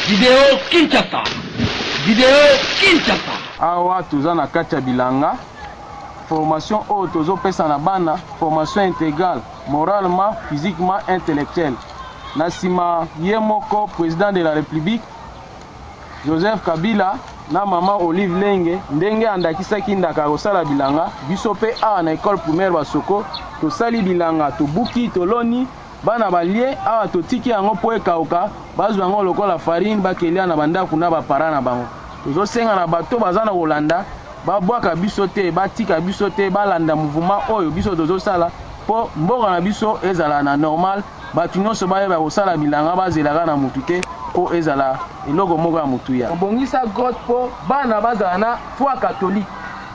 Vidéo Kinshasa. Vidéo Kinshasa. Awa toza na kati ya bilanga. Formation oyo tozopesa na bana, formation intégrale, moralement, physiquement, intellectuelle. Na sima ye moko président de la République Joseph Kabila na mama Olive Lenge ndenge andakisaki ndaka kosala bilanga biso pe awa na école primaire Basoko tosali bilanga tobuki toloni bana balie awa totiki yango po ekauka bazwa yango lokola farine bakelia na bandako na bapara na bango tozosenga na bato baza na kolanda babwaka biso te batika biso te balanda mouvement oyo biso tozosala po mboka na biso ezala na normal batu nyonso bayeba kosala bilanga bazelaka na mutu te po ezala eloko moko ya mutu ya obongisa grotte po bana bazala na foi catholique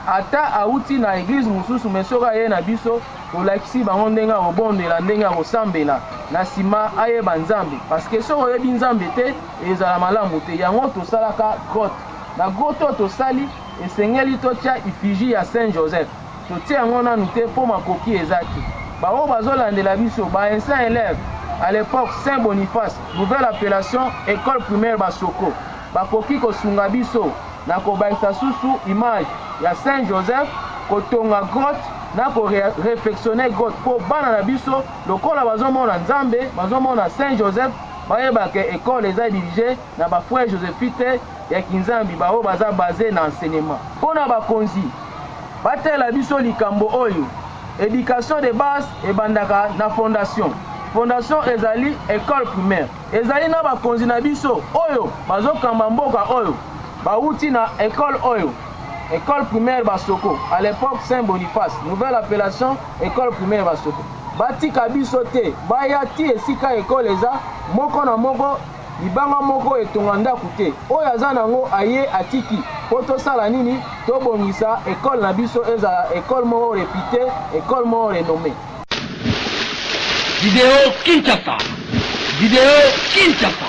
ata auti na église mosusu mesoka ye na biso tolakisi bango ndenge ya kobondela ndenge ya kosambela na nsima ayeba nzambe parce que soki oyebi nzambe te ezala malamu te yango tosalaka grotte na grotte oyo tosali esengeli totia effigie ya Saint Joseph totia yango nanu te mpo makoki eza te bao bazolandela biso ba-ancien élève à l'époque Saint Boniface nouvelle appellation école primaire Basoko bakoki kosunga biso na kobaisa susu image ya Saint Joseph kotonga grotte na koreflexionner grotte po bana na biso lokola bazomona nzambe bazomona Saint Joseph bayebaka école eza dirigée na bafrère Josephite ya kinzambi bao baza basé na enseignement mpona bakonzi batela biso likambo oyo éducation de base ebandaka na fondation ezali école primaire ezali na bakonzi na biso oyo bazokamba mboka oyo bauti na école oyo école primaire Basoko à l'époque Saint Boniface nouvelle appellation école primaire Basoko batika biso te baya ti esika école eza moko na moko libanga moko etonga ndako te oyo aza nango aye atiki po tosala nini tobongisa école na biso ezala école moko réputée école moko renommée. Vidéo Kinshasa. Vidéo Kinshasa.